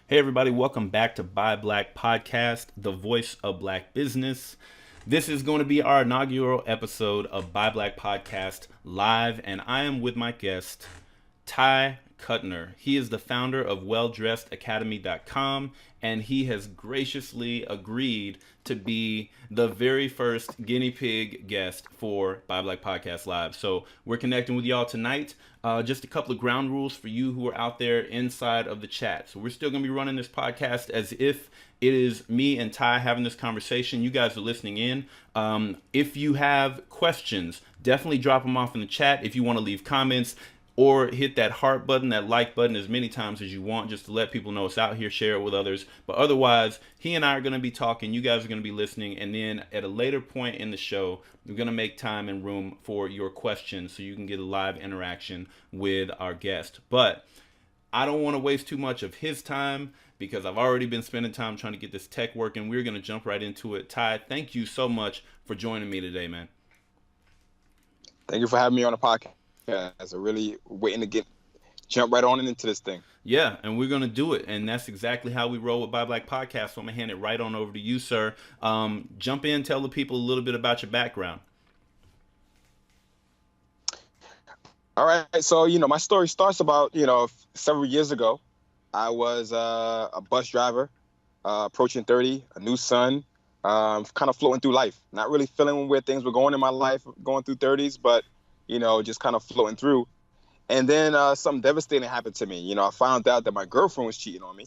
Hey, everybody, welcome back to Buy Black Podcast, the voice of black business. This is going to be our inaugural episode of Buy Black Podcast live, and I am with my guest, Ty Cutner. He is the founder of welldressedacademy.com, and he has graciously agreed to be the very first guinea pig guest for Buy Black Podcast Live. So we're connecting with y'all tonight. Just a couple of ground rules for you who are out there inside of the chat. So we're still going to be running this podcast as if it is me and Ty having this conversation. You guys are listening in. If you have questions, definitely drop them off in the chat. If you want to leave comments, or hit that heart button, that like button as many times as you want, just to let people know it's out here, share it with others. But otherwise, he and I are going to be talking, you guys are going to be listening, and then at a later point in the show, we're going to make time and room for your questions so you can get a live interaction with our guest. But I don't want to waste too much of his time because I've already been spending time trying to get this tech working. We're going to jump right into it. Ty, thank you so much for joining me today, man. Thank you for having me on the podcast. I'm really waiting to jump right on into this thing. Yeah, and we're going to do it. And that's exactly how we roll with Buy Black Podcast. So I'm going to hand it right on over to you, sir. Jump in, tell the people a little bit about your background. All right. So, my story starts about, several years ago. I was a bus driver, approaching 30, a new son, kind of floating through life, not really feeling where things were going in my life, going through 30s, but just kind of floating through. And then something devastating happened to me. I found out that my girlfriend was cheating on me.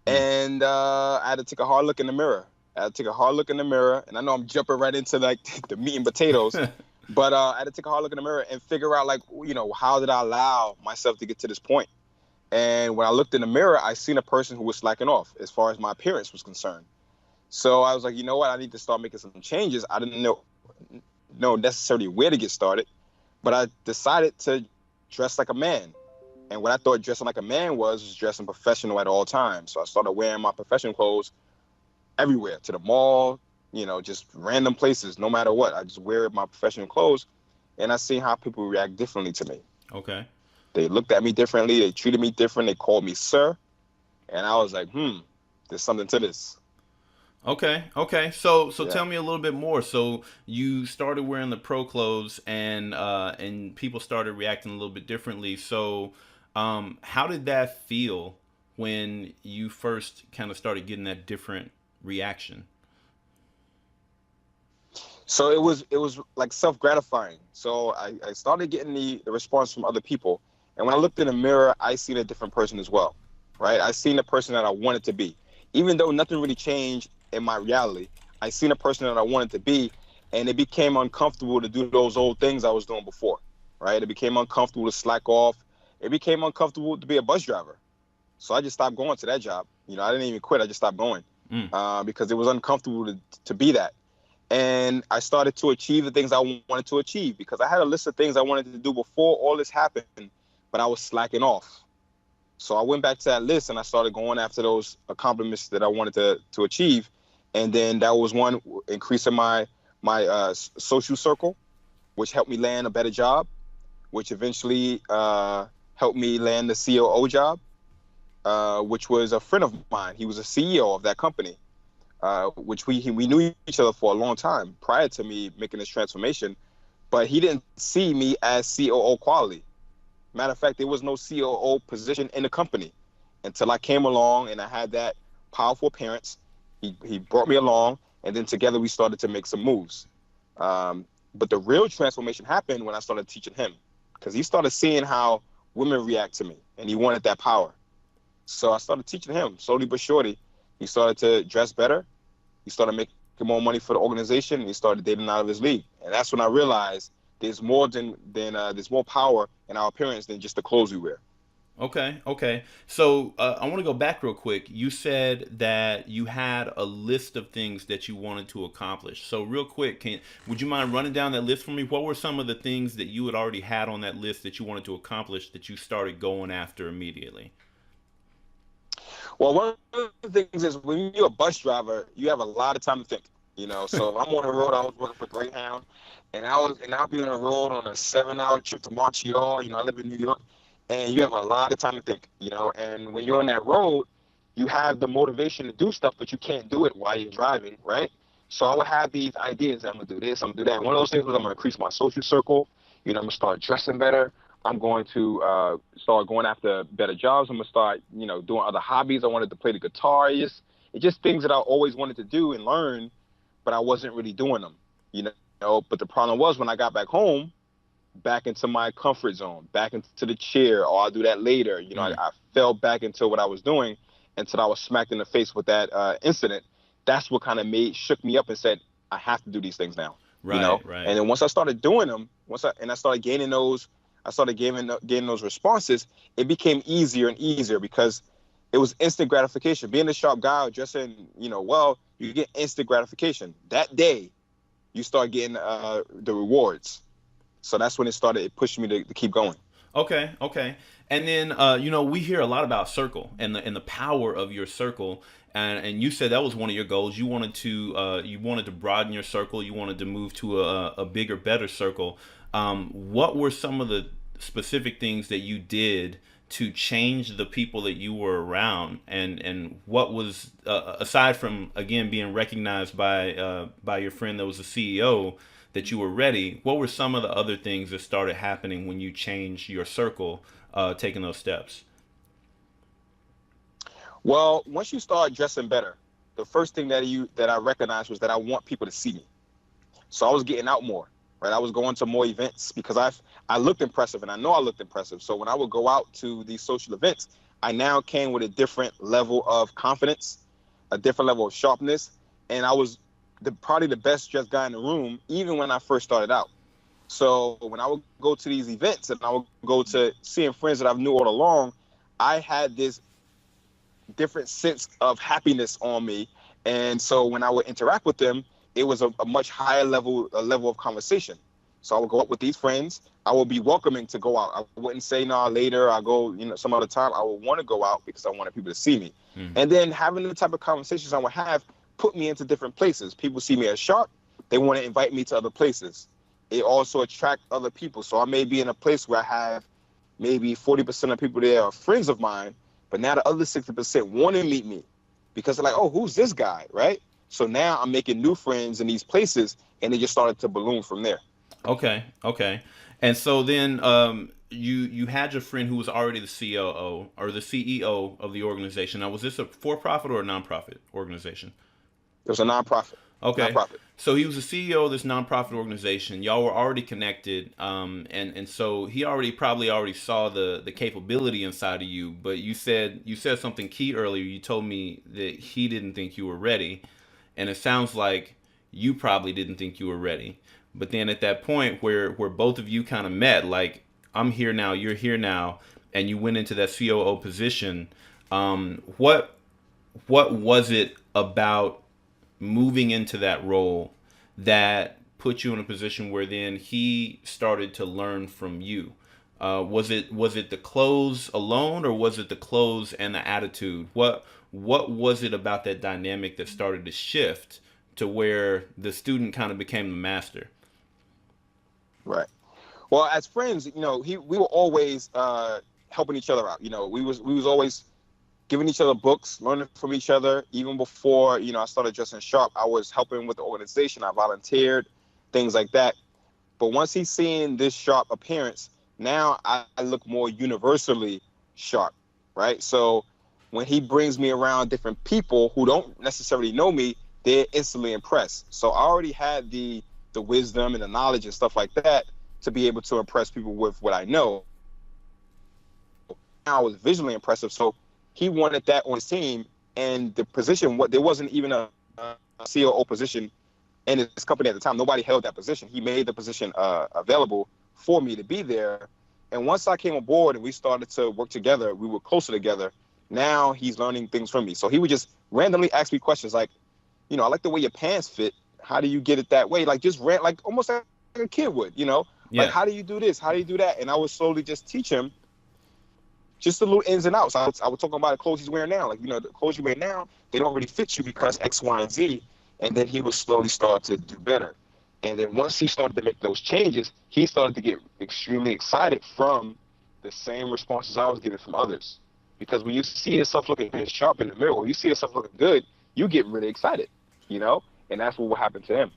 And I had to take a hard look in the mirror. And I know I'm jumping right into like the meat and potatoes, but I had to take a hard look in the mirror and figure out how did I allow myself to get to this point? And when I looked in the mirror, I seen a person who was slacking off as far as my appearance was concerned. So I was like, you know what? I need to start making some changes. I didn't know necessarily where to get started. But I decided to dress like a man. And what I thought dressing like a man was dressing professional at all times. So I started wearing my professional clothes everywhere, to the mall, just random places, no matter what. I just wear my professional clothes, and I seen how people react differently to me. Okay. They looked at me differently. They treated me different. They called me sir. And I was like, there's something to this. Okay. So Yeah. tell me a little bit more. So you started wearing the pro clothes, and people started reacting a little bit differently. So how did that feel when you first kind of started getting that different reaction? So it was like self-gratifying. So I started getting the response from other people. And when I looked in the mirror, I seen a different person as well, right? I seen the person that I wanted to be. Even though nothing really changed in my reality, I seen a person that I wanted to be, and it became uncomfortable to do those old things I was doing before, right? It became uncomfortable to slack off. It became uncomfortable to be a bus driver. So I just stopped going to that job. I didn't even quit. I just stopped going because it was uncomfortable to be that. And I started to achieve the things I wanted to achieve because I had a list of things I wanted to do before all this happened, but I was slacking off. So I went back to that list and I started going after those accomplishments that I wanted to achieve. And then that was one, increasing my social circle, which helped me land a better job, which eventually helped me land the COO job, which was a friend of mine. He was a CEO of that company, which we knew each other for a long time prior to me making this transformation. But he didn't see me as COO quality. Matter of fact, there was no COO position in the company until I came along and I had that powerful appearance. He brought me along, and then together we started to make some moves. But the real transformation happened when I started teaching him, because he started seeing how women react to me, and he wanted that power. So I started teaching him slowly but surely. He started to dress better. He started making more money for the organization, and he started dating out of his league. And that's when I realized there's more there's more power in our appearance than just the clothes we wear. Okay. So I want to go back real quick. You said that you had a list of things that you wanted to accomplish. So real quick, would you mind running down that list for me? What were some of the things that you had already had on that list that you wanted to accomplish that you started going after immediately? Well, one of the things is when you're a bus driver, you have a lot of time to think. So I'm on the road. I was working for Greyhound, and I'll be on the road on a 7-hour trip to Montreal. I live in New York, and you have a lot of time to think. And when you're on that road, you have the motivation to do stuff, but you can't do it while you're driving, right? So I would have these ideas. I'm gonna do this. I'm gonna do that. One of those things was I'm gonna increase my social circle. I'm gonna start dressing better. I'm going to start going after better jobs. I'm gonna start, doing other hobbies. I wanted to play the guitar. It's just things that I always wanted to do and learn, but I wasn't really doing them. You but the problem was when I got back home, back into my comfort zone, back into the chair, or I'll do that later. I fell back into what I was doing until I was smacked in the face with that incident. That's what kind of shook me up and said, I have to do these things now. Right. And then once I started doing them, I started gaining those, gaining those responses, it became easier and easier because it was instant gratification. Being a sharp guy, dressing, well, you get instant gratification. That day, you start getting the rewards. So that's when it pushed me to keep going. Okay. And then we hear a lot about circle and the power of your circle, and you said that was one of your goals. You wanted to broaden your circle. You wanted to move to a bigger, better circle. What were some of the specific things that you did to change the people that you were around, and what was aside from again being recognized by your friend that was the CEO, that you were ready? What were some of the other things that started happening when you changed your circle, taking those steps? Well, once you start dressing better, the first thing that I recognized was that I want people to see me. So I was getting out more, right? I was going to more events because I looked impressive, and I know I looked impressive. So when I would go out to these social events, I now came with a different level of confidence, a different level of sharpness, and I was probably the best dressed guy in the room, even when I first started out. So when I would go to these events and I would go to seeing friends that I've knew all along, I had this different sense of happiness on me. And so when I would interact with them, it was a much higher level of conversation. So I would go up with these friends. I would be welcoming to go out. I wouldn't say, nah, later, I'll go, some other time. I would want to go out because I wanted people to see me. And then having the type of conversations I would have put me into different places. People see me as sharp. They want to invite me to other places. It also attracts other people. So I may be in a place where I have maybe 40% of people there are friends of mine, but now the other 60% want to meet me because they're like, oh, who's this guy, right? So now I'm making new friends in these places, and it just started to balloon from there. Okay. And so then you had your friend who was already the COO or the CEO of the organization. Now, was this a for-profit or a non-profit organization? It was a nonprofit. Okay. Nonprofit. So he was the CEO of this nonprofit organization. Y'all were already connected, and so he probably already saw the capability inside of you. But you said something key earlier. You told me that he didn't think you were ready, and it sounds like you probably didn't think you were ready. But then at that point where both of you kind of met, like I'm here now, you're here now, and you went into that COO position. What was it about moving into that role that put you in a position where then he started to learn from you? Was it the clothes alone, or was it the clothes and the attitude? What was it about that dynamic that started to shift to where the student kind of became the master? Right. Well, as friends, we were always helping each other out. We was always giving each other books, learning from each other. Even before, I started dressing sharp, I was helping with the organization. I volunteered, things like that. But once he's seen this sharp appearance, now I look more universally sharp, right? So when he brings me around different people who don't necessarily know me, they're instantly impressed. So I already had the wisdom and the knowledge and stuff like that to be able to impress people with what I know. Now I was visually impressive, so he wanted that on his team, and the position, there wasn't even a COO position in his company at the time. Nobody held that position. He made the position available for me to be there. And once I came aboard and we started to work together, we were closer together. Now he's learning things from me. So he would just randomly ask me questions like, I like the way your pants fit. How do you get it that way? Like just like almost like a kid would, Yeah. Like how do you do this? How do you do that? And I would slowly just teach him just the little ins and outs. I would talk about the clothes he's wearing now. Like, the clothes you wear now, they don't really fit you because X, Y, and Z. And then he would slowly start to do better. And then once he started to make those changes, he started to get extremely excited from the same responses I was getting from others. because when you see yourself looking sharp in the mirror, or you see yourself looking good, you get really excited, you know, and that's what will happen to him.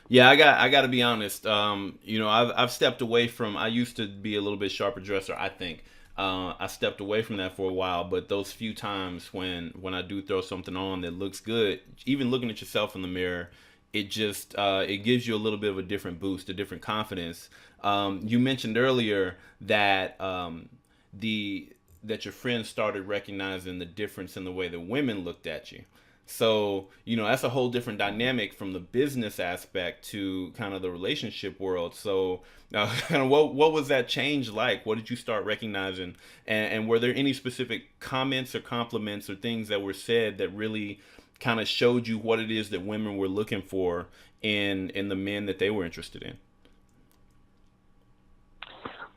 Yeah, I got to be honest. I've stepped away from. I used to be a little bit sharper dresser. I think I stepped away from that for a while. But those few times when I do throw something on that looks good, even looking at yourself in the mirror, it just it gives you a little bit of a different boost, a different confidence. You mentioned earlier that the that your friends started recognizing the difference in the way that women looked at you. So, that's a whole different dynamic from the business aspect to kind of the relationship world. So, kind of what was that change like? What did you start recognizing? And were there any specific comments or compliments or things that were said that really kind of showed you what it is that women were looking for in the men that they were interested in?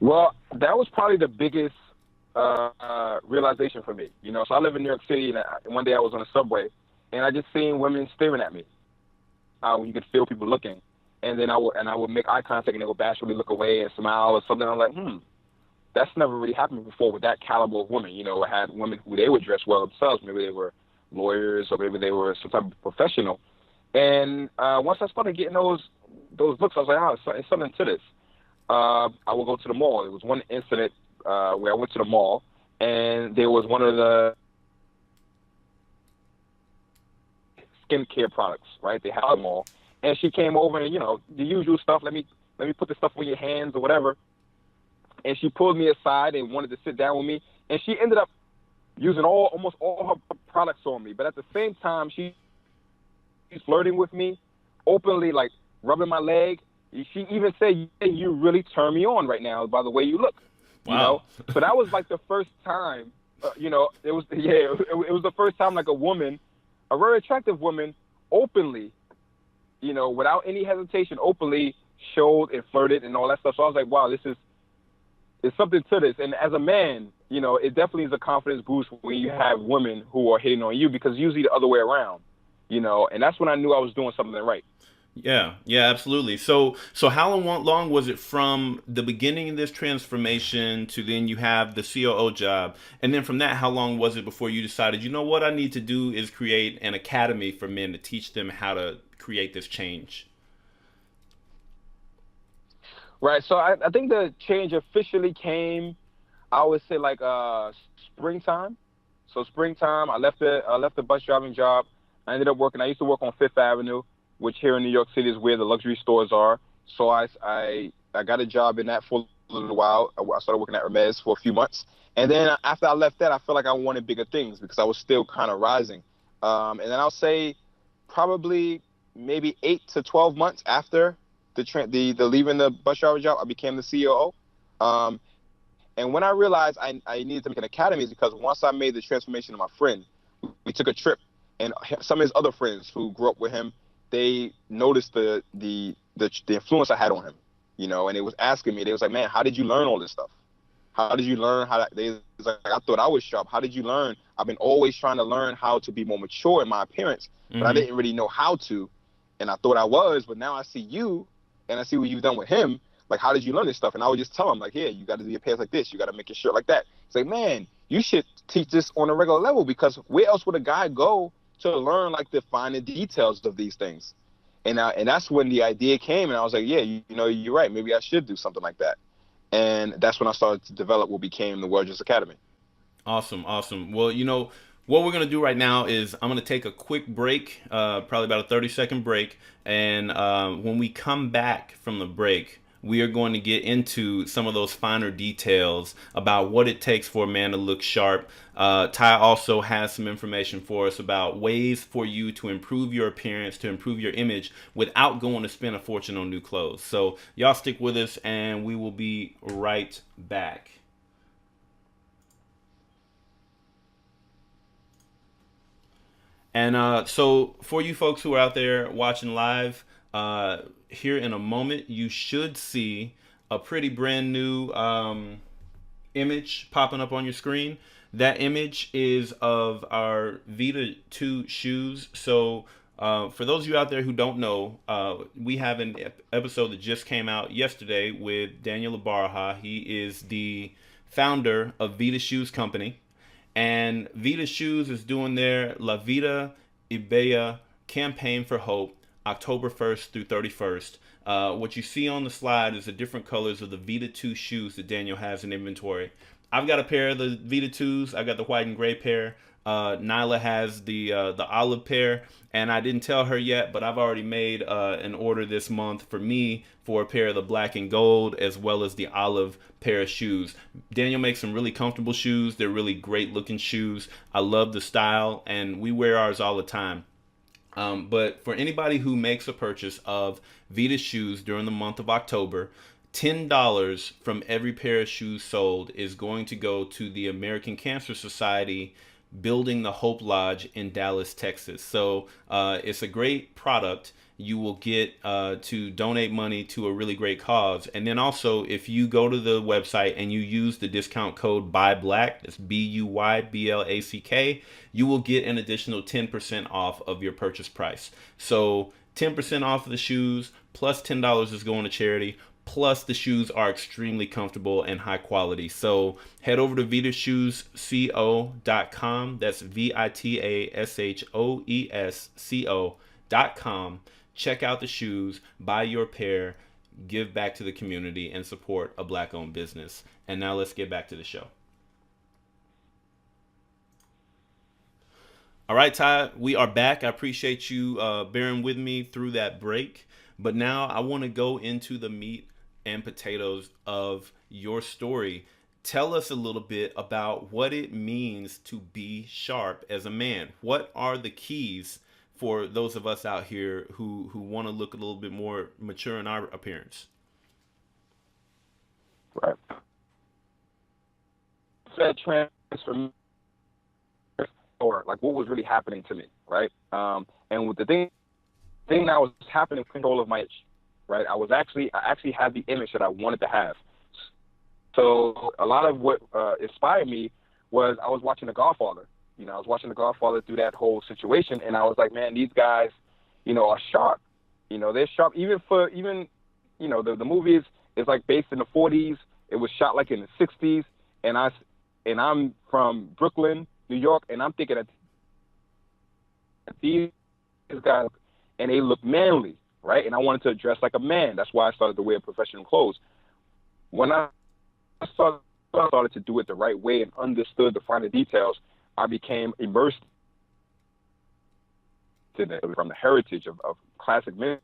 Well, that was probably the biggest realization for me. You know, so I live in New York City, and one day I was on the subway, and I just seen women staring at me. You could feel people looking, and then I would make eye contact, and they would bashfully look away and smile or something. I'm like, that's never really happened before with that caliber of women. You know, I had women who they would dress well themselves. Maybe they were lawyers, or maybe they were some type of professional. And once I started getting those looks, I was like, it's something to this. I would go to the mall. There was one incident where I went to the mall, and there was one of the skincare products, right? They had them all, and she came over and the usual stuff. Let me put the stuff on your hands or whatever. And she pulled me aside and wanted to sit down with me, and she ended up using almost all her products on me. But at the same time, she's flirting with me openly, like rubbing my leg. She even said, "Yeah, you really turn me on right now by the way you look." You Wow. know, so that was like the first time. It was the first time like a woman, a very attractive woman, openly, without any hesitation, openly showed and flirted and all that stuff. So I was like, wow, it's something to this. And as a man, it definitely is a confidence boost when you have women who are hitting on you, because usually the other way around, and that's when I knew I was doing something right. Yeah, yeah, absolutely. So how long was it from the beginning of this transformation to then you have the COO job, and then from that, how long was it before you decided, what I need to do is create an academy for men to teach them how to create this change? Right. So I think the change officially came, I would say like springtime. So springtime, I left the bus driving job. I ended up working. I used to work on Fifth Avenue, which here in New York City is where the luxury stores are. So I got a job in that for a little while. I started working at Hermes for a few months, and then after I left that, I felt like I wanted bigger things because I was still kind of rising. And then I'll say probably maybe 8 to 12 months after the leaving the bus driver job, I became the COO. And when I realized I needed to make an academy is because once I made the transformation of my friend, we took a trip, and some of his other friends who grew up with him, they noticed the influence I had on him, and they was asking me, they was like, man, how did you learn all this stuff? How did you learn they was like, I thought I was sharp. How did you learn? I've been always trying to learn how to be more mature in my appearance, but I Mm-hmm. didn't really know how to. And I thought I was, but now I see you and I see what you've done with him. Like, how did you learn this stuff? And I would just tell him, like, yeah, you got to do your pants like this. You got to make your shirt like that. It's like, man, you should teach this on a regular level, because where else would a guy go to learn, like, the finer details of these things? And that's when the idea came, and I was like, yeah, you're right. Maybe I should do something like that. And that's when I started to develop what became the World Academy. Awesome, awesome. Well, what we're gonna do right now is I'm gonna take a quick break, probably about a 30-second break, and when we come back from the break, we are going to get into some of those finer details about what it takes for a man to look sharp. Ty also has some information for us about ways for you to improve your appearance, to improve your image without going to spend a fortune on new clothes. So y'all stick with us, and we will be right back. And so, for you folks who are out there watching live, here in a moment, you should see a pretty brand new image popping up on your screen. That image is of our Vita 2 shoes. So, for those of you out there who don't know, we have an episode that just came out yesterday with Daniel Ibarra. He is the founder of Vita Shoes Company, And Vita Shoes is doing their La Vida Ibea campaign for hope, October 1st through 31st. What you see on the slide is the different colors of the Vita 2 shoes that Daniel has in inventory. I've got a pair of the Vita 2s. I got the white and gray pair. Nyla has the olive pair, and I didn't tell her yet, but I've already made an order this month for me for a pair of the black and gold as well as the olive pair of shoes. Daniel makes some really comfortable shoes. They're really great looking shoes. I love the style, and we wear ours all the time. But for anybody who makes a purchase of Vita shoes during the month of October, $10 from every pair of shoes sold is going to go to the American Cancer Society building the Hope Lodge in Dallas, Texas. So it's a great product. You will get to donate money to a really great cause. And then also, if you go to the website and you use the discount code BUYBLACK, that's BUYBLACK, you will get an additional 10% off of your purchase price. So 10% off of the shoes plus $10 is going to charity. Plus, the shoes are extremely comfortable and high quality. So head over to vitashoesco.com. That's VITASHOESCO.com. Check out the shoes, buy your pair, give back to the community, and support a black-owned business. And now let's get back to the show. All right, Ty, we are back. I appreciate you bearing with me through that break. But now I want to go into the meat and potatoes of your story. Tell us a little bit about what it means to be sharp as a man. What are the keys for those of us out here who want to look a little bit more mature in our appearance? Right. That transformation, or like what was really happening to me, right? And with the thing that was happening, control of my image, right? I actually had the image that I wanted to have. So a lot of what inspired me was I was watching The Godfather. I was watching The Godfather through that whole situation, and I was like, man, these guys, are sharp. They're sharp. Even the movie is like based in the 40s. It was shot like in the 60s, and I'm from Brooklyn, New York, and I'm thinking that these guys, and they look manly, right? And I wanted to dress like a man. That's why I started to wear professional clothes. When I started to do it the right way and understood the finer details, I became immersed in it from the heritage of classic men.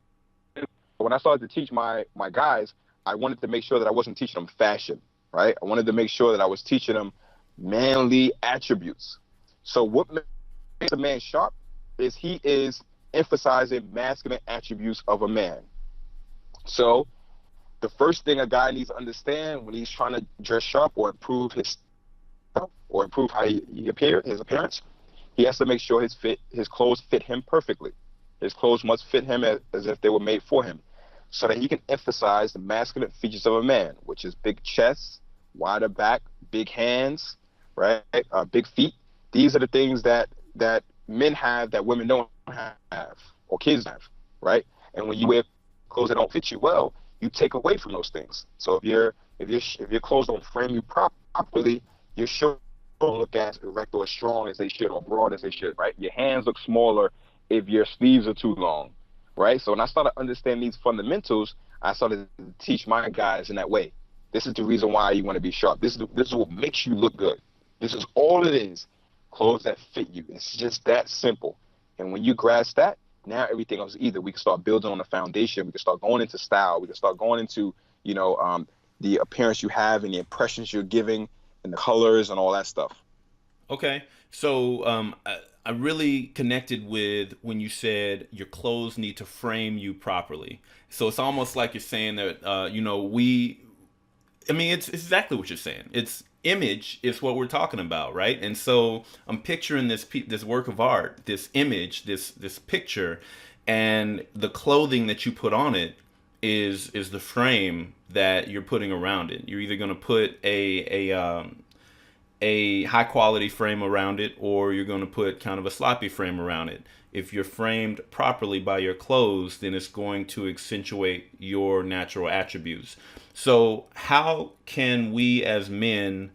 When I started to teach my guys, I wanted to make sure that I wasn't teaching them fashion, right? I wanted to make sure that I was teaching them manly attributes. So what makes a man sharp is he is emphasizing masculine attributes of a man. So the first thing a guy needs to understand when he's trying to dress sharp or improve how he appears, his appearance, he has to make sure his clothes fit him perfectly. His clothes must fit him as if they were made for him, so that he can emphasize the masculine features of a man, which is big chest, wider back, big hands, right? Big feet. These are the things that men have that women don't have, or kids have, right? And when you wear clothes that don't fit you well, you take away from those things. So if your clothes don't frame you properly, your shoulders don't look as erect or strong as they should, or broad as they should, right? Your hands look smaller if your sleeves are too long, right? So when I started understanding these fundamentals, I started to teach my guys in that way. This is the reason why you want to be sharp. This is what makes you look good. This is all it is. Clothes that fit you. It's just that simple. And when you grasp that, now everything else either we can start building on a foundation. We can start going into style. We can start going into, the appearance you have and the impressions you're giving and the colors and all that stuff. Okay. So I really connected with when you said your clothes need to frame you properly. So it's almost like you're saying that, it's exactly what you're saying. It's image is what we're talking about, right? And so I'm picturing this work of art, this image, this picture, and the clothing that you put on it is the frame that you're putting around it. You're either going to put a high quality frame around it, or you're going to put kind of a sloppy frame around it. If you're framed properly by your clothes, then it's going to accentuate your natural attributes. So how can we as men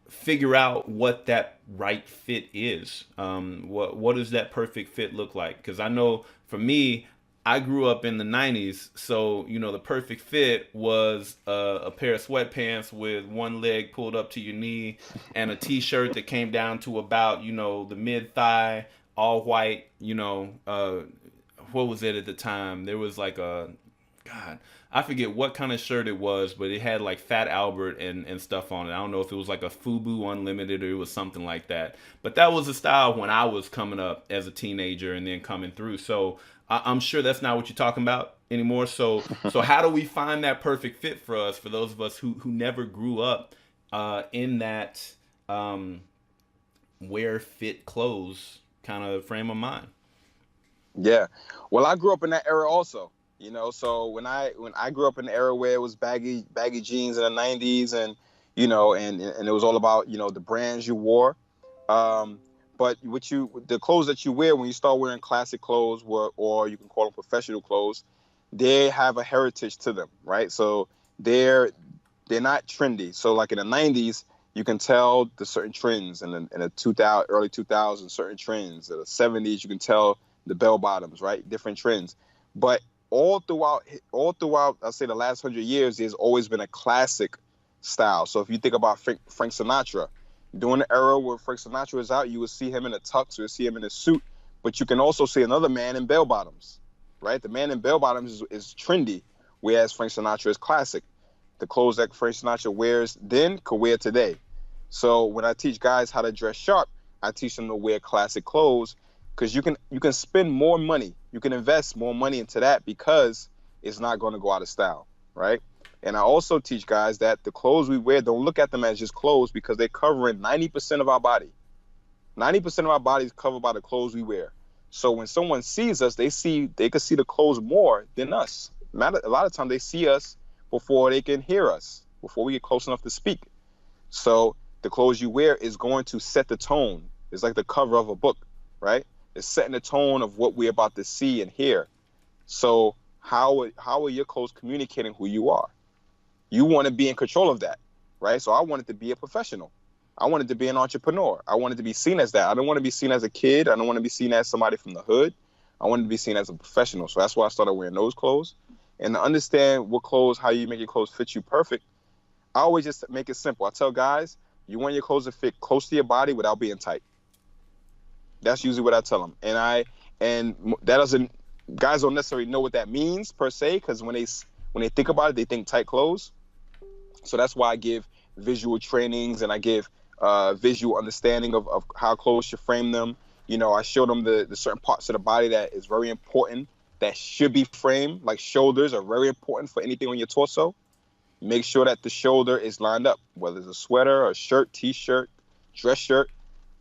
figure out what that right fit is. What does that perfect fit look like? Because I know for me, I grew up in the '90s, so the perfect fit was a pair of sweatpants with one leg pulled up to your knee, and a T-shirt that came down to about the mid thigh, all white. What was it at the time? There was like a God, I forget what kind of shirt it was, but it had like Fat Albert and stuff on it. I don't know if it was like a Fubu Unlimited or it was something like that. But that was the style when I was coming up as a teenager and then coming through. So I'm sure that's not what you're talking about anymore. So how do we find that perfect fit for us, for those of us who never grew up in that wear fit clothes kind of frame of mind? Yeah. Well, I grew up in that era also. So when I grew up in the era where it was baggy jeans in the '90s, and and it was all about the brands you wore. Um, but the clothes that you wear when you start wearing classic clothes, or you can call them professional clothes, they have a heritage to them, right? So they're they're not trendy. So like in the '90s, you can tell the certain trends, and in the 2000 early 2000s, certain trends. In the '70s, you can tell the bell bottoms, right? Different trends. But all throughout, I'll say the last 100 years, there's always been a classic style. So if you think about Frank Sinatra, during the era where Frank Sinatra was out, you would see him in a tux, you would see him in a suit, but you can also see another man in bell bottoms, right? The man in bell bottoms is trendy, whereas Frank Sinatra is classic. The clothes that Frank Sinatra wears then could wear today. So when I teach guys how to dress sharp, I teach them to wear classic clothes, because you can spend more money, you can invest more money into that, because it's not going to go out of style, right? And I also teach guys that the clothes we wear, don't look at them as just clothes, because they're covering 90% of our body. 90% of our body is covered by the clothes we wear. So when someone sees us, they can see the clothes more than us. A lot of times they see us before they can hear us, before we get close enough to speak. So the clothes you wear is going to set the tone. It's like the cover of a book, right? It's setting the tone of what we're about to see and hear. So how are your clothes communicating who you are? You want to be in control of that, right? So I wanted to be a professional. I wanted to be an entrepreneur. I wanted to be seen as that. I don't want to be seen as a kid. I don't want to be seen as somebody from the hood. I wanted to be seen as a professional. So that's why I started wearing those clothes. And to understand how you make your clothes fit you perfect, I always just make it simple. I tell guys, you want your clothes to fit close to your body without being tight. That's usually what I tell them. And that doesn't guys don't necessarily know what that means per se, because when they think about it, they think tight clothes. So that's why I give visual trainings, and I give visual understanding of how clothes should frame them. I show them the certain parts of the body that is very important, that should be framed. Like shoulders are very important for anything on your torso. Make sure that the shoulder is lined up, whether it's a sweater, a shirt, t-shirt, dress shirt.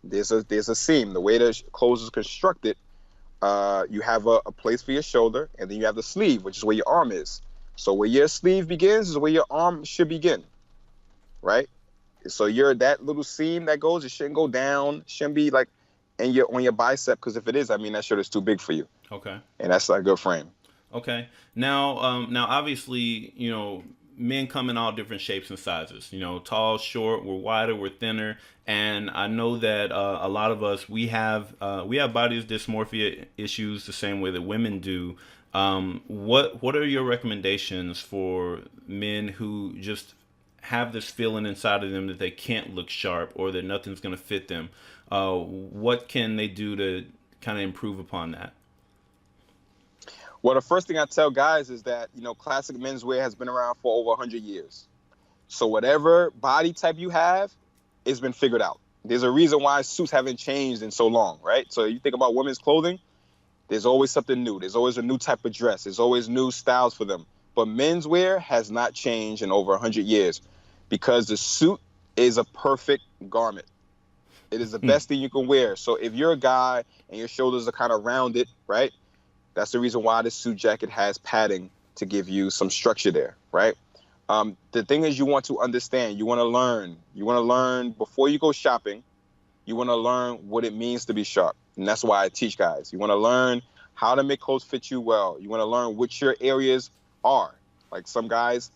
There's a seam. The way the clothes is constructed, you have a place for your shoulder, and then you have the sleeve, which is where your arm is. So where your sleeve begins is where your arm should begin, right? So that little seam that goes, it shouldn't go down, shouldn't be like on your bicep, because if it is, I mean that shirt is too big for you, Okay. and that's not a good frame. Okay. Now, obviously, men come in all different shapes and sizes. Tall, short, we're wider, we're thinner, and I know that a lot of us we have body dysmorphia issues the same way that women do. What are your recommendations for men who just have this feeling inside of them that they can't look sharp or that nothing's going to fit them? What can they do to kind of improve upon that? Well, the first thing I tell guys is that classic menswear has been around for over 100 years. So whatever body type you have, it's been figured out. There's a reason why suits haven't changed in so long, right? So you think about women's clothing, there's always something new. There's always a new type of dress. There's always new styles for them. But menswear has not changed in over 100 years, because the suit is a perfect garment. It is the best thing you can wear. So if you're a guy and your shoulders are kind of rounded, right? That's the reason why the suit jacket has padding, to give you some structure there, right? The thing is, you want to understand, you want to learn. You want to learn before you go shopping. You want to learn what it means to be sharp. And that's why I teach guys. You want to learn how to make clothes fit you well. You want to learn what your areas are. Like some guys,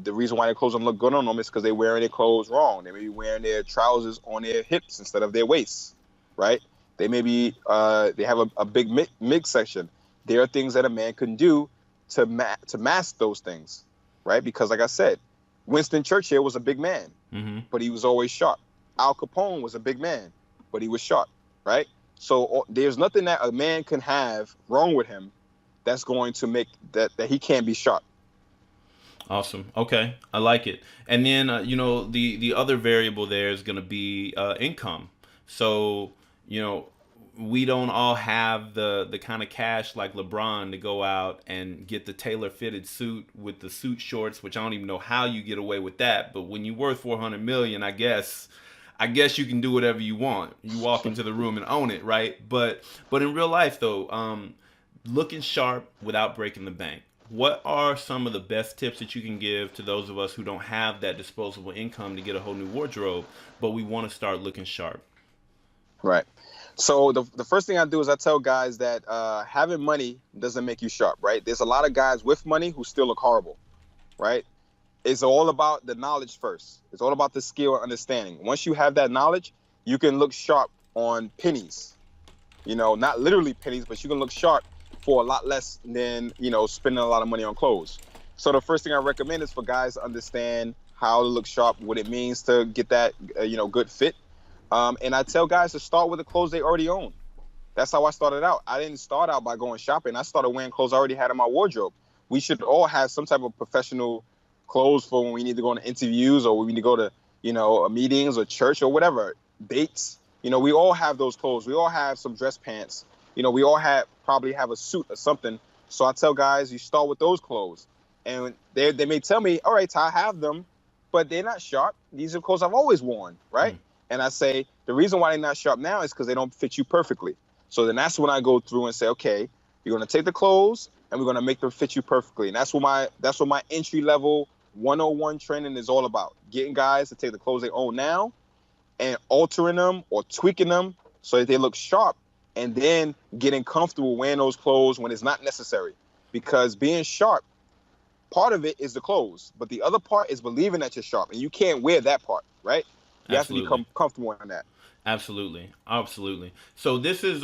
The reason why their clothes don't look good on them is because they're wearing their clothes wrong. They may be wearing their trousers on their hips instead of their waists, right? They may be they have a big mid section. There are things that a man can do to mask those things, right? Because like I said, Winston Churchill was a big man, but he was always sharp. Al Capone was a big man, but he was sharp, right? So there's nothing that a man can have wrong with him that's going to make that he can't be sharp. Awesome. Okay, I like it. And then the other variable there is going to be income. So we don't all have the kind of cash like LeBron to go out and get the tailor fitted suit with the suit shorts, which I don't even know how you get away with that. But when you're worth 400 million, I guess you can do whatever you want. You walk into the room and own it, right? But in real life though, looking sharp without breaking the bank. What are some of the best tips that you can give to those of us who don't have that disposable income to get a whole new wardrobe, but we want to start looking sharp? Right. So the first thing I do is I tell guys that having money doesn't make you sharp, right? There's a lot of guys with money who still look horrible, right? It's all about the knowledge first. It's all about the skill and understanding. Once you have that knowledge, you can look sharp on pennies. Not literally pennies, but you can look sharp for a lot less than, spending a lot of money on clothes. So the first thing I recommend is for guys to understand how to look sharp, what it means to get that, good fit. And I tell guys to start with the clothes they already own. That's how I started out. I didn't start out by going shopping. I started wearing clothes I already had in my wardrobe. We should all have some type of professional clothes for when we need to go on interviews or we need to go to, meetings or church or whatever, dates. We all have those clothes. We all have some dress pants. We all probably have a suit or something. So I tell guys, you start with those clothes. And they may tell me, all right, Ty, I have them, but they're not sharp. These are clothes I've always worn, right? And I say, the reason why they're not sharp now is because they don't fit you perfectly. So then that's when I go through and say, okay, you're going to take the clothes and we're going to make them fit you perfectly. And that's what my entry level 101 training is all about. Getting guys to take the clothes they own now and altering them or tweaking them so that they look sharp, and then getting comfortable wearing those clothes when it's not necessary. Because being sharp, part of it is the clothes, but the other part is believing that you're sharp, and you can't wear that part, right? You have to become comfortable in that. Absolutely. So this is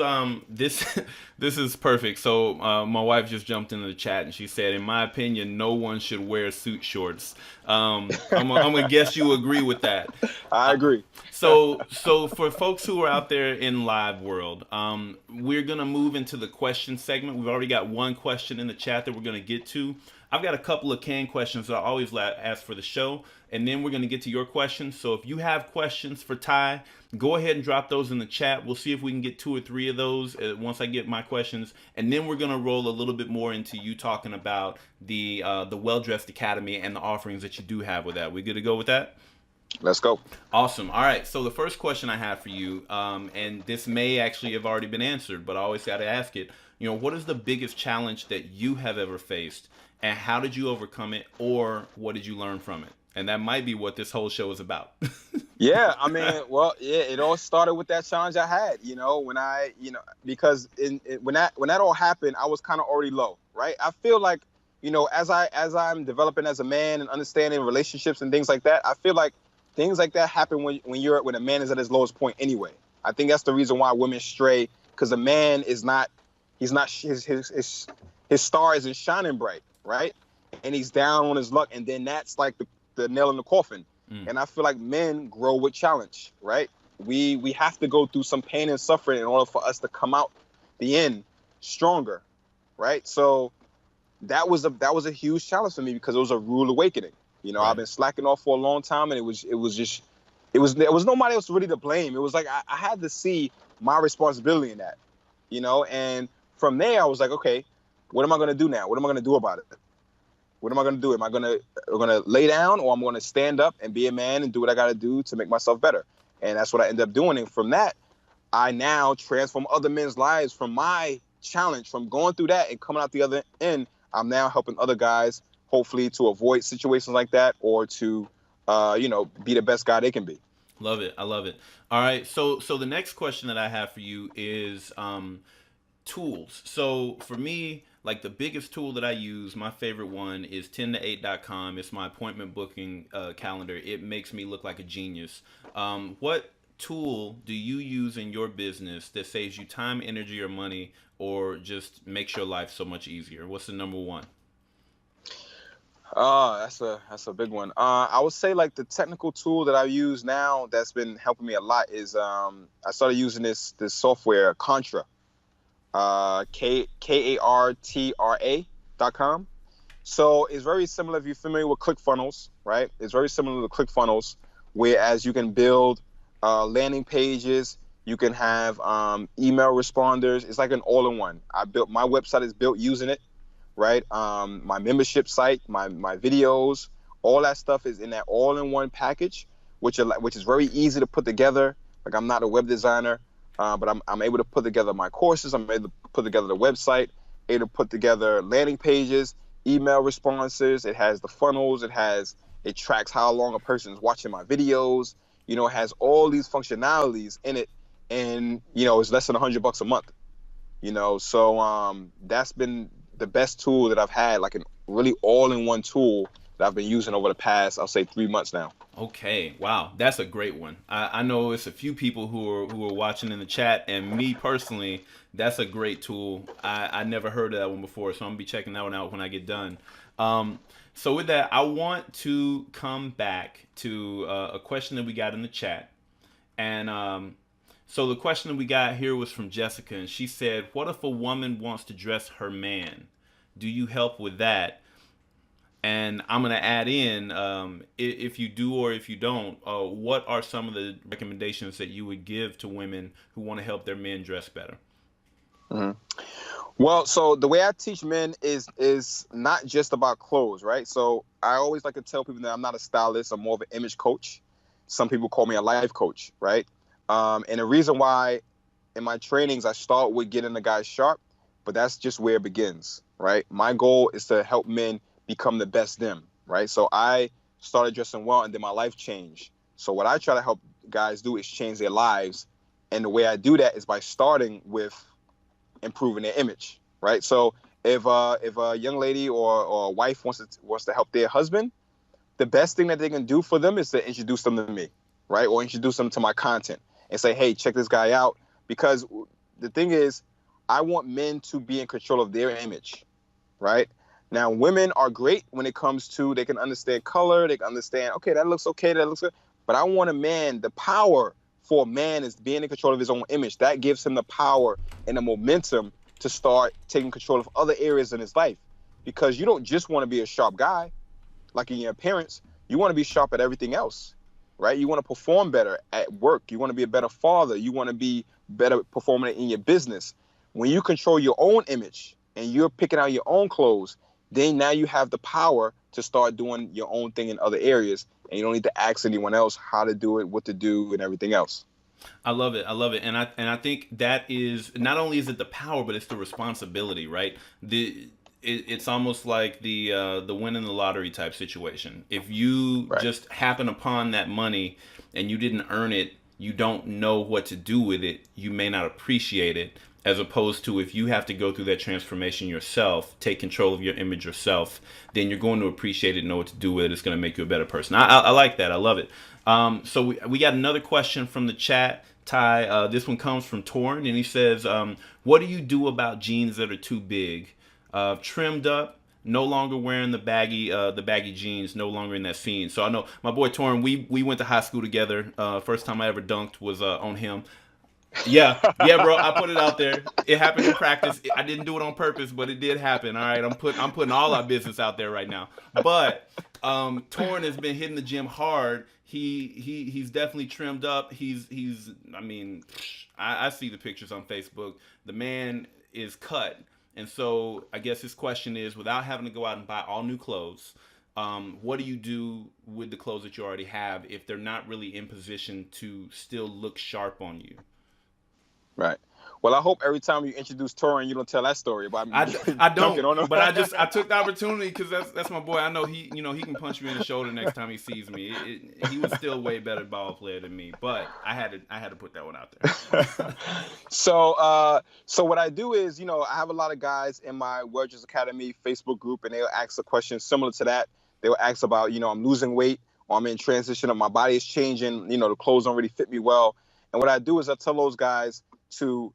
this is perfect. So my wife just jumped into the chat and she said, in my opinion, no one should wear suit shorts. I'm gonna guess you agree with that. I agree. So for folks who are out there in live world, we're gonna move into the question segment. We've already got one question in the chat that we're gonna get to. I've got a couple of canned questions that I always ask for the show, and then we're going to get to your questions. So if you have questions for Ty, go ahead and drop those in the chat. We'll see if we can get 2 or 3 of those once I get my questions, and then we're going to roll a little bit more into you talking about the Well-Dressed Academy and the offerings that you do have with that. We good to go with that? Let's go. Awesome. All right. So the first question I have for you, and this may actually have already been answered, but I always got to ask it. What is the biggest challenge that you have ever faced? And how did you overcome it, or what did you learn from it? And that might be what this whole show is about. Yeah, I mean, well, yeah, it all started with that challenge I had, when because when that all happened, I was kind of already low, right? I feel like, as I'm developing as a man and understanding relationships and things like that, I feel like things like that happen when a man is at his lowest point anyway. I think that's the reason why women stray, because a man his star isn't shining bright. Right? And he's down on his luck, and then that's like the nail in the coffin. And I feel like men grow with challenge, right? We have to go through some pain and suffering in order for us to come out the end stronger, right? So that was a huge challenge for me because it was a rude awakening. Right. I've been slacking off for a long time, and there was nobody else really to blame. It was like I had to see my responsibility in that, and from there I was like, okay, what am I going to do now? What am I going to do about it? What am I going to do? Am I going to lay down, or I'm going to stand up and be a man and do what I got to do to make myself better? And that's what I ended up doing. And from that, I now transform other men's lives from my challenge, from going through that and coming out the other end. I'm now helping other guys, hopefully, to avoid situations like that, or to, be the best guy they can be. Love it. I love it. All right. So the next question that I have for you is, tools. So for me, like the biggest tool that I use, my favorite one is 10to8.com. It's my appointment booking calendar. It makes me look like a genius. What tool do you use in your business that saves you time, energy, or money, or just makes your life so much easier? What's the number one? That's a big one. I would say like the technical tool that I use now that's been helping me a lot is I started using this software Contra, Kartra.com. So it's very similar if you're familiar with ClickFunnels, right? It's very similar to ClickFunnels, whereas you can build landing pages, you can have email responders. It's like an all-in-one. My website is built using it, right? My membership site, my videos, all that stuff is in that all-in-one package, which is very easy to put together. Like I'm not a web designer, but I'm able to put together my courses. I'm able to put together the website, able to put together landing pages, email responses. It has the funnels. It tracks how long a person is watching my videos. You know, it has all these functionalities in it, and you know, it's less than $100 a month. You know, so that's been the best tool that I've had, like a really all-in-one tool that I've been using over the past, I'll say 3 months now. Okay, wow, that's a great one. I know it's a few people who are watching in the chat, and me personally, that's a great tool. I never heard of that one before, so I'm gonna be checking that one out when I get done. So with that, I want to come back to a question that we got in the chat, and so the question that we got here was from Jessica, and she said, "What if a woman wants to dress her man? Do you help with that?" And I'm gonna add in, if you do or if you don't, what are some of the recommendations that you would give to women who want to help their men dress better? Mhm. Well, so the way I teach men is not just about clothes, right? So I always like to tell people that I'm not a stylist. I'm more of an image coach. Some people call me a life coach, right? And the reason why in my trainings I start with getting the guys sharp, but that's just where it begins, right? My goal is to help men become the best them, right? So I started dressing well, and then my life changed. So what I try to help guys do is change their lives, and the way I do that is by starting with improving their image, right? So if a young lady or a wife wants to help their husband, the best thing that they can do for them is to introduce them to me, right? Or introduce them to my content and say, hey, check this guy out. Because the thing is, I want men to be in control of their image, right? Now, women are great when it comes to, they can understand color, they can understand, okay, that looks okay, that looks good. But I want a man, the power for a man is being in control of his own image. That gives him the power and the momentum to start taking control of other areas in his life. Because you don't just want to be a sharp guy, like in your appearance, you want to be sharp at everything else, right? You want to perform better at work. You want to be a better father. You want to be better performing in your business. When you control your own image and you're picking out your own clothes, then now you have the power to start doing your own thing in other areas, and you don't need to ask anyone else how to do it, what to do, and everything else. I love it. I love it, and I think that is not only is it the power, but it's the responsibility, right? It's almost like the winning the lottery type situation. If you Right. just happen upon that money and you didn't earn it, you don't know what to do with it. You may not appreciate it. As opposed to if you have to go through that transformation yourself, take control of your image yourself, then you're going to appreciate it, know what to do with it. It's going to make you a better person. I like that. I love it. So we got another question from the chat. Ty, this one comes from Torn, and he says, "What do you do about jeans that are too big, trimmed up, no longer wearing the baggy jeans, no longer in that scene?" So I know my boy Torn. We went to high school together. First time I ever dunked was on him. Yeah, yeah, bro. I put it out there. It happened in practice. I didn't do it on purpose, but it did happen. All right, I'm putting all our business out there right now. But Torn has been hitting the gym hard. He's definitely trimmed up. He's. I mean, I see the pictures on Facebook. The man is cut, and so I guess his question is, without having to go out and buy all new clothes, what do you do with the clothes that you already have if they're not really in position to still look sharp on you? Right. Well, I hope every time you introduce Tyron, you don't tell that story about me I dunking don't, on him. but I took the opportunity because that's my boy. I know he can punch me in the shoulder next time he sees me. He was still way better ball player than me, but I had to put that one out there. So what I do is, I have a lot of guys in my Wedges Academy Facebook group, and they'll ask a question similar to that. They'll ask about, I'm losing weight, or I'm in transition, or my body is changing. The clothes don't really fit me well. And what I do is I tell those guys to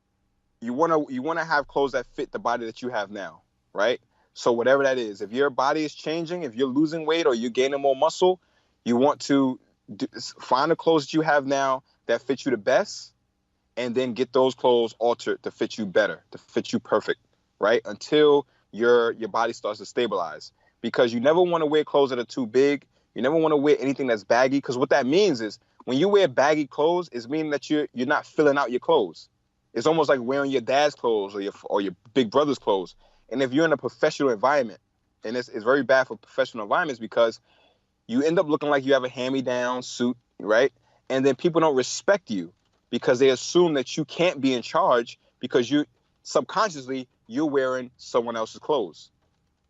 you want to have clothes that fit the body that you have now, right? So whatever that is, if your body is changing, if you're losing weight or you're gaining more muscle, you want to find the clothes that you have now that fit you the best, and then get those clothes altered to fit you better, to fit you perfect, right? Until your body starts to stabilize. Because you never want to wear clothes that are too big. You never want to wear anything that's baggy, because what that means is when you wear baggy clothes, it's meaning that you're not filling out your clothes. It's almost like wearing your dad's clothes or your big brother's clothes. And if you're in a professional environment, and it's very bad for professional environments, because you end up looking like you have a hand-me-down suit, right? And then people don't respect you because they assume that you can't be in charge because you subconsciously you're wearing someone else's clothes,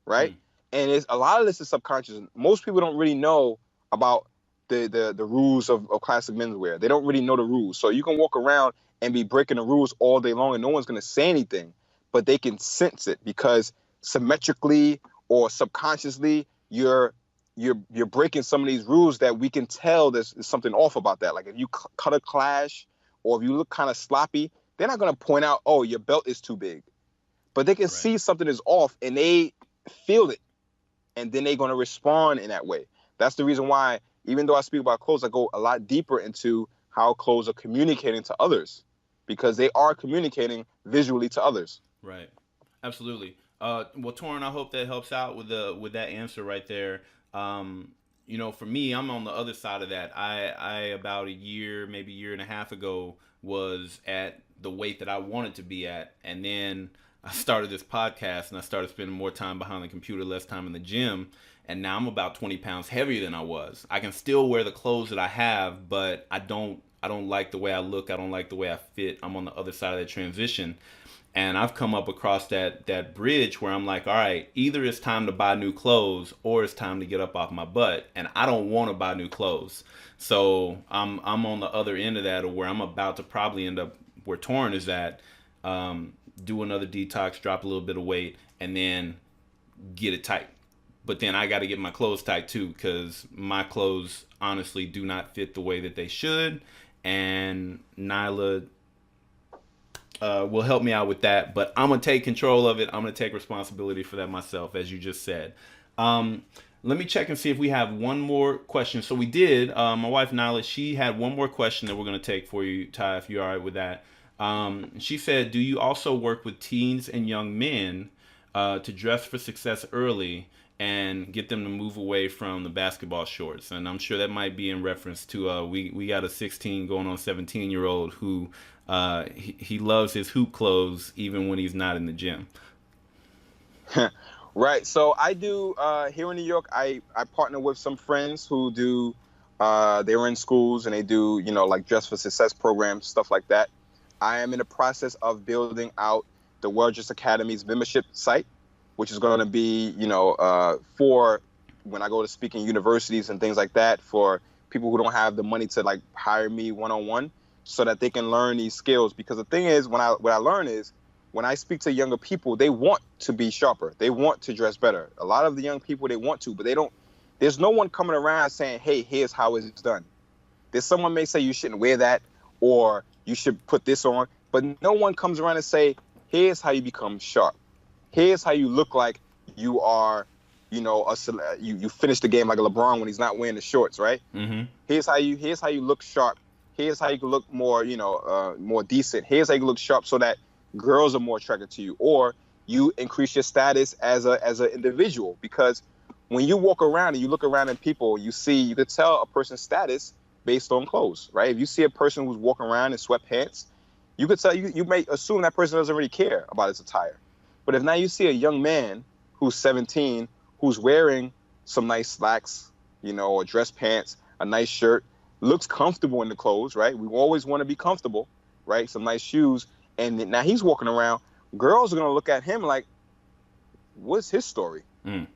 right? And it's a lot of this is subconscious. Most people don't really know about the rules of classic menswear. They don't really know the rules. So you can walk around and be breaking the rules all day long and no one's going to say anything, but they can sense it because symmetrically or subconsciously you're breaking some of these rules that we can tell there's something off about that. Like if you cut a clash or if you look kind of sloppy, they're not going to point out, oh, your belt is too big. But they can see something is off and they feel it. And then they're going to respond in that way. That's the reason why, even though I speak about clothes, I go a lot deeper into how clothes are communicating to others, because they are communicating visually to others. Right. Absolutely. Well, Tyron, I hope that helps out with that answer right there. For me, I'm on the other side of that. I about a year, maybe year and a half ago, was at the weight that I wanted to be at, and then I started this podcast and I started spending more time behind the computer, less time in the gym, and now I'm about 20 pounds heavier than I was. I can still wear the clothes that I have, but I don't like the way I look. I don't like the way I fit. I'm on the other side of that transition. And I've come up across that bridge where I'm like, all right, either it's time to buy new clothes or it's time to get up off my butt. And I don't want to buy new clothes. So I'm on the other end of that, or where I'm about to probably end up where Tyron is at, do another detox, drop a little bit of weight, and then get it tight. But then I got to get my clothes tight too, because my clothes honestly do not fit the way that they should. And Nyla will help me out with that, but I'm gonna take control of it. I'm gonna take responsibility for that myself, as you just said. Let me check and see if we have one more question. So we did. My wife Nyla, she had one more question that we're gonna take for you, Ty, if you're all right with that. She said, "Do you also work with teens and young men to dress for success early and get them to move away from the basketball shorts?" And I'm sure that might be in reference to we got a 16 going on 17-year-old who he loves his hoop clothes even when he's not in the gym. Right. So I do here in New York. I partner with some friends who do. They were in schools and they do like dress for success programs, stuff like that. I am in the process of building out the Wedges Academy's membership site, which is going to be for when I go to speak in universities and things like that, for people who don't have the money to like hire me one-on-one, so that they can learn these skills. Because the thing is, what I learn is when I speak to younger people, they want to be sharper. They want to dress better. A lot of the young people, they want to, but they don't. There's no one coming around saying, hey, here's how it's done. There's someone may say you shouldn't wear that, or you should put this on, but no one comes around and say, here's how you become sharp. Here's how you look like you are, you finish the game like a LeBron when he's not wearing the shorts, right? Mm-hmm. Here's how you look sharp. Here's how you can look more, more decent. Here's how you can look sharp so that girls are more attracted to you, or you increase your status as an individual. Because when you walk around and you look around at people, you could tell a person's status based on clothes, right? If you see a person who's walking around in sweatpants, you could tell you may assume that person doesn't really care about his attire. But if now you see a young man who's 17 who's wearing some nice slacks, or dress pants, a nice shirt, looks comfortable in the clothes, right? We always want to be comfortable, right? Some nice shoes, And now he's walking around. Girls are gonna look at him like, what's his story? Mm.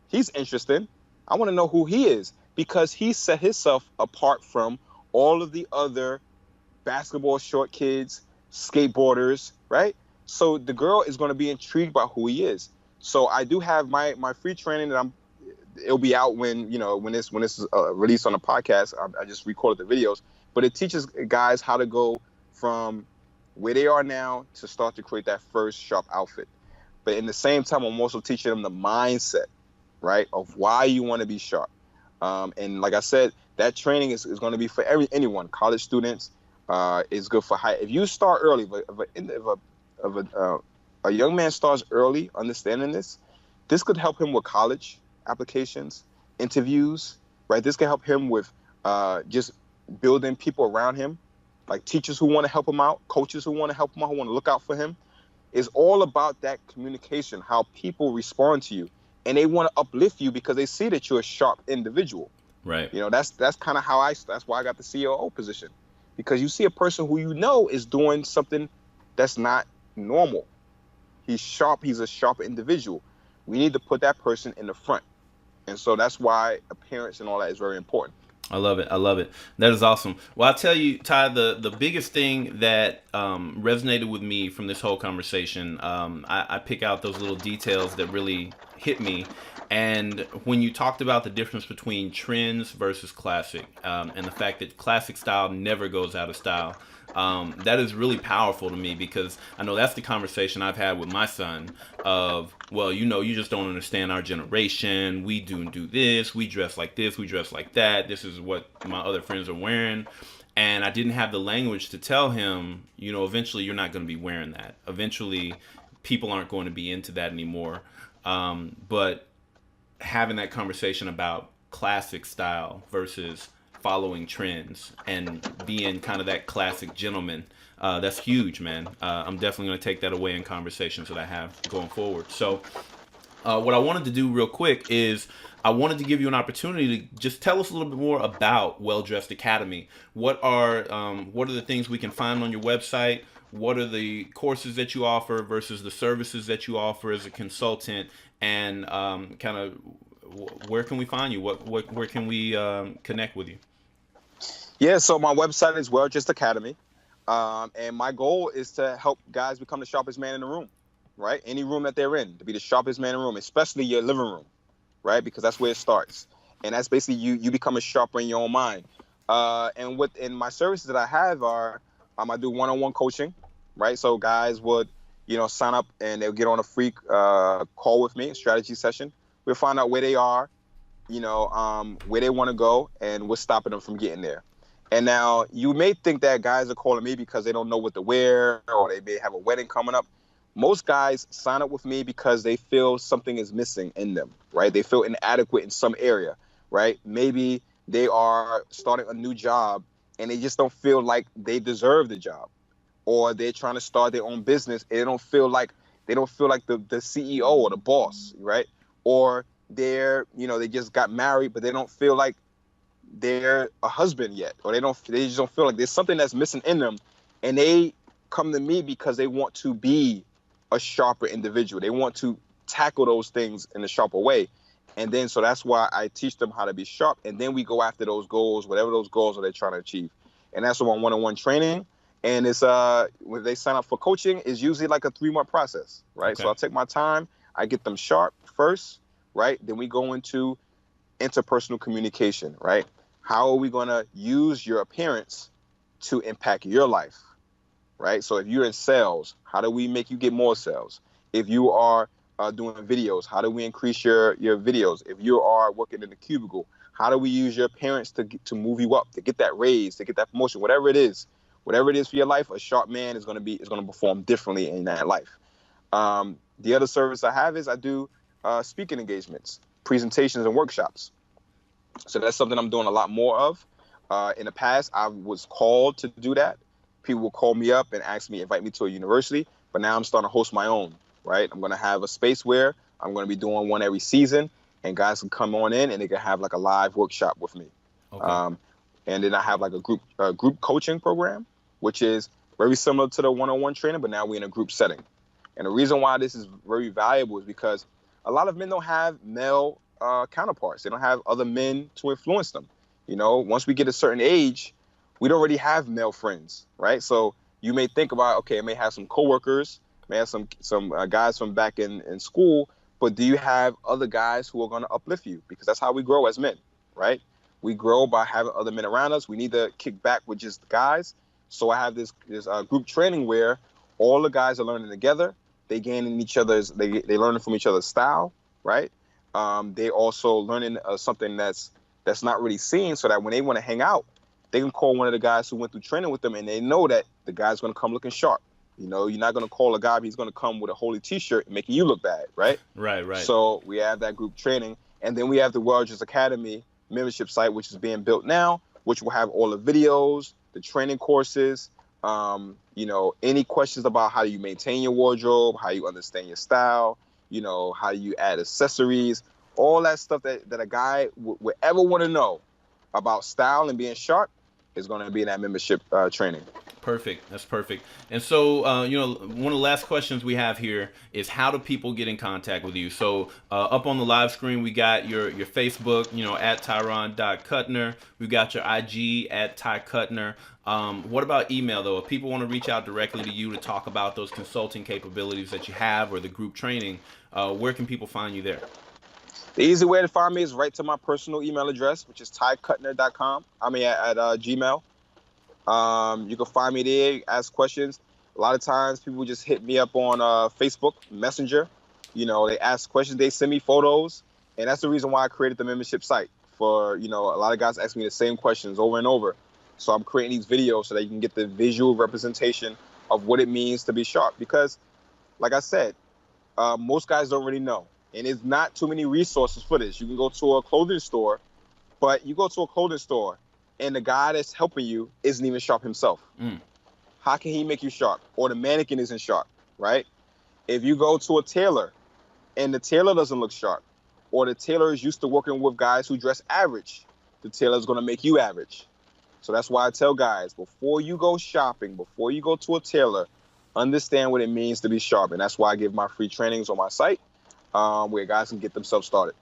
He's interesting. I want to know who he is, because he set himself apart from all of the other basketball short kids, skateboarders, right? So the girl is going to be intrigued by who he is. So I do have my free training that it'll be out when, when this is released on the podcast. I just recorded the videos, but it teaches guys how to go from where they are now to start to create that first sharp outfit. But in the same time, I'm also teaching them the mindset, right, of why you want to be sharp. And like I said, that training is going to be for anyone, college students. It's good for high. If you start early, if a young man starts early understanding this could help him with college applications, interviews, right? This can help him with just building people around him, like teachers who want to help him out, coaches who want to help him out, who want to look out for him. It's all about that communication, how people respond to you. And they want to uplift you because they see that you're a sharp individual. Right. That's kind of how that's why I got the COO position. Because you see a person who is doing something that's not normal. He's sharp. He's a sharp individual. We need to put that person in the front. And so that's why appearance and all that is very important. I love it. I love it. That is awesome. Well, I'll tell you, Ty, the biggest thing that resonated with me from this whole conversation, I pick out those little details that really hit me. And when you talked about the difference between trends versus classic, and the fact that classic style never goes out of style, that is really powerful to me, because I know that's the conversation I've had with my son of, well, you just don't understand our generation. We do this. We dress like this. We dress like that. This is what my other friends are wearing. And I didn't have the language to tell him, eventually you're not going to be wearing that. Eventually people aren't going to be into that anymore. But having that conversation about classic style versus following trends and being kind of that classic gentleman, that's huge, man. I'm definitely going to take that away in conversations that I have going forward. So what I wanted to do real quick is I wanted to give you an opportunity to just tell us a little bit more about Well Dressed Academy. What are the things we can find on your website? What are the courses that you offer versus the services that you offer as a consultant? And kind of where can we find you? Where can we connect with you? Yeah, so my website is Well Dressed Academy, and my goal is to help guys become the sharpest man in the room, right? Any room that they're in, to be the sharpest man in the room, especially your living room, right? Because that's where it starts, and that's basically you becoming sharper in your own mind. And my services that I have are, I do one-on-one coaching, right? So guys would sign up and they'll get on a free call with me, a strategy session. We'll find out where they are, where they want to go, and what's stopping them from getting there. And now you may think that guys are calling me because they don't know what to wear, or they may have a wedding coming up. Most guys sign up with me because they feel something is missing in them, right? They feel inadequate in some area, right? Maybe they are starting a new job and they just don't feel like they deserve the job, or they're trying to start their own business and they don't feel like the CEO or the boss, right? Or they just got married, but they don't feel like they're a husband yet, or they just don't feel like there's something that's missing in them, and they come to me because they want to be a sharper individual. They want to tackle those things in a sharper way. And then so that's why I teach them how to be sharp, and then we go after those goals, whatever those goals are they're trying to achieve. And that's what my one-on-one training. And it's when they sign up for coaching, is usually like a 3-month process, right? Okay. So I'll take my time, I get them sharp first, right? Then we go into interpersonal communication, right? How are we going to use your appearance to impact your life, right? So if you're in sales, how do we make you get more sales? If you are doing videos, how do we increase your videos? If you are working in the cubicle, how do we use your appearance to move you up, to get that raise, to get that promotion, whatever it is for your life? A sharp man is going to perform differently in that life. The other service I have is I do speaking engagements, presentations, and workshops. So that's something I'm doing a lot more of. In the past, I was called to do that. People will call me up and invite me to a university, but now I'm starting to host my own, right? I'm going to have a space where I'm going to be doing one every season, and guys can come on in and they can have like a live workshop with me. Okay. And then I have like a group coaching program, which is very similar to the one-on-one training, but now we're in a group setting. And the reason why this is very valuable is because a lot of men don't have male counterparts. They don't have other men to influence them. You know, once we get a certain age, we don't already have male friends, right? So you may think about, okay, I may have some coworkers, may have some guys from back in school, but do you have other guys who are going to uplift you? Because that's how we grow as men, right? We grow by having other men around us. We need to kick back with just guys. So I have this group training where all the guys are learning together. They gaining each other's, they learning from each other's style, right? They also learning something that's not really seen, so that when they want to hang out, they can call one of the guys who went through training with them, and they know that the guy's going to come looking sharp. You know, you're not going to call a guy, he's going to come with a holy T-shirt making you look bad, right? Right. So we have that group training, and then we have the Warriors Academy membership site, which is being built now, which will have all the videos, the training courses, you know, any questions about how you maintain your wardrobe, how you understand your style, you know, how you add accessories, all that stuff that a guy would ever want to know about style and being sharp is going to be in that membership training. Perfect. That's perfect. And so, you know, one of the last questions we have here is, how do people get in contact with you? So up on the live screen, we got your Facebook, you know, at Tyron.Cutner. We've got your IG at Ty Cutner. What about email, though? If people want to reach out directly to you to talk about those consulting capabilities that you have or the group training, where can people find you there? The easy way to find me is right to my personal email address, which is tycutner.com. I mean, at Gmail. You can find me there, ask questions. A lot of times people just hit me up on Facebook Messenger. You know, they ask questions, they send me photos. And that's the reason why I created the membership site. For, you know, a lot of guys ask me the same questions over and over. So I'm creating these videos so that you can get the visual representation of what it means to be sharp. Because, like I said, most guys don't really know. And there's not too many resources for this. You can go to a clothing store, but you go to a clothing store and the guy that's helping you isn't even sharp himself. How can he make you sharp? Or the mannequin isn't sharp, right? If you go to a tailor and the tailor doesn't look sharp, or the tailor is used to working with guys who dress average, the tailor is going to make you average. So that's why I tell guys, before you go shopping, before you go to a tailor, understand what it means to be sharp. And that's why I give my free trainings on my site, where guys can get themselves started.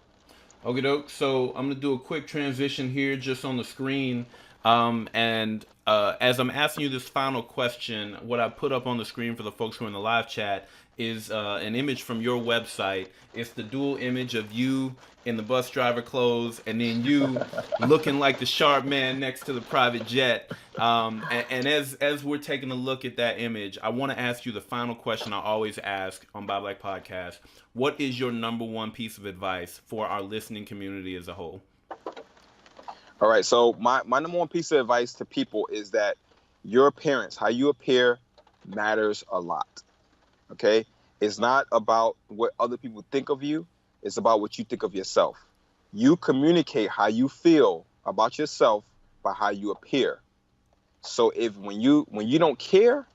Okay, doke. So I'm gonna do a quick transition here, just on the screen, and as I'm asking you this final question, what I put up on the screen for the folks who are in the live chat is an image from your website. It's the dual image of you in the bus driver clothes, and then you looking like the sharp man next to the private jet. And as we're taking a look at that image, I want to ask you the final question I always ask on Buy Black Podcast. What is your number one piece of advice for our listening community as a whole? All right, so my number one piece of advice to people is that your appearance, how you appear, matters a lot. Okay? It's not about what other people think of you. It's about what you think of yourself. You communicate how you feel about yourself by how you appear. So when you don't care,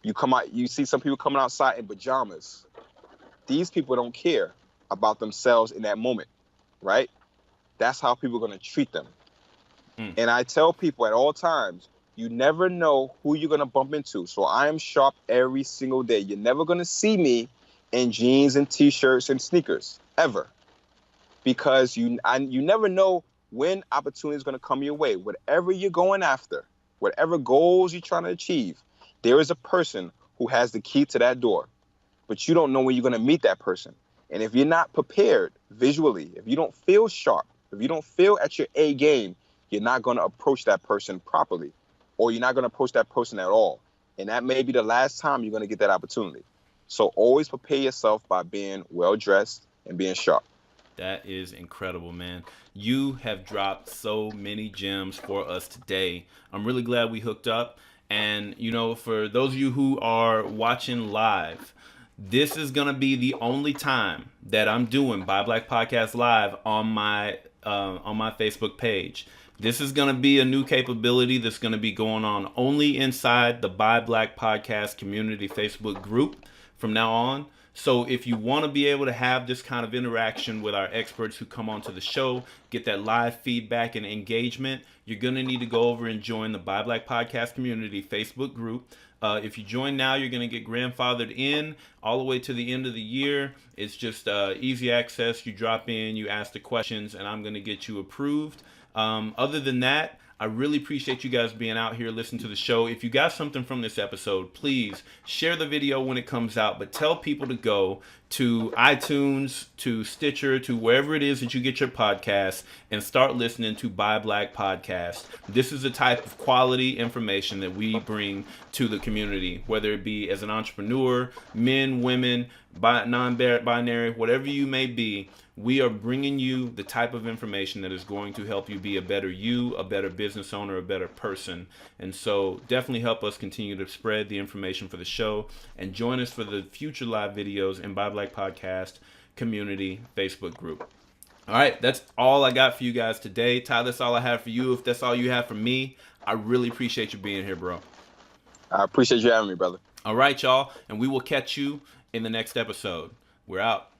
you see some people coming outside in pajamas. These people don't care about themselves in that moment, right? That's how people are going to treat them. And I tell people at all times, you never know who you're going to bump into. So I am sharp every single day. You're never going to see me in jeans and T-shirts and sneakers, ever. Because you never know when opportunity is going to come your way. Whatever you're going after, whatever goals you're trying to achieve, there is a person who has the key to that door. But you don't know when you're going to meet that person. And if you're not prepared visually, if you don't feel sharp, if you don't feel at your A game, you're not going to approach that person properly, or you're not going to approach that person at all. And that may be the last time you're going to get that opportunity. So always prepare yourself by being well-dressed and being sharp. That is incredible, man. You have dropped so many gems for us today. I'm really glad we hooked up. And, you know, for those of you who are watching live, this is going to be the only time that I'm doing Buy Black Podcast Live on my Facebook page. This is going to be a new capability that's going to be going on only inside the Buy Black Podcast community Facebook group from now on. So if you want to be able to have this kind of interaction with our experts who come onto the show, get that live feedback and engagement, you're going to need to go over and join the Buy Black Podcast Community Facebook group. If you join now, you're going to get grandfathered in all the way to the end of the year. It's just easy access. You drop in, you ask the questions, and I'm going to get you approved. Other than that, I really appreciate you guys being out here listening to the show. If you got something from this episode, please share the video when it comes out, but tell people to go to iTunes, to Stitcher, to wherever it is that you get your podcasts, and start listening to Buy Black Podcast. This is the type of quality information that we bring to the community, whether it be as an entrepreneur, men, women, non-binary, whatever you may be. We are bringing you the type of information that is going to help you be a better you, a better business owner, a better person. And so definitely help us continue to spread the information for the show, and join us for the future live videos in Buy Black Podcast Community Facebook group. All right, that's all I got for you guys today. Ty, that's all I have for you. If that's all you have for me, I really appreciate you being here, bro. I appreciate you having me, brother. All right, y'all, and we will catch you in the next episode. We're out.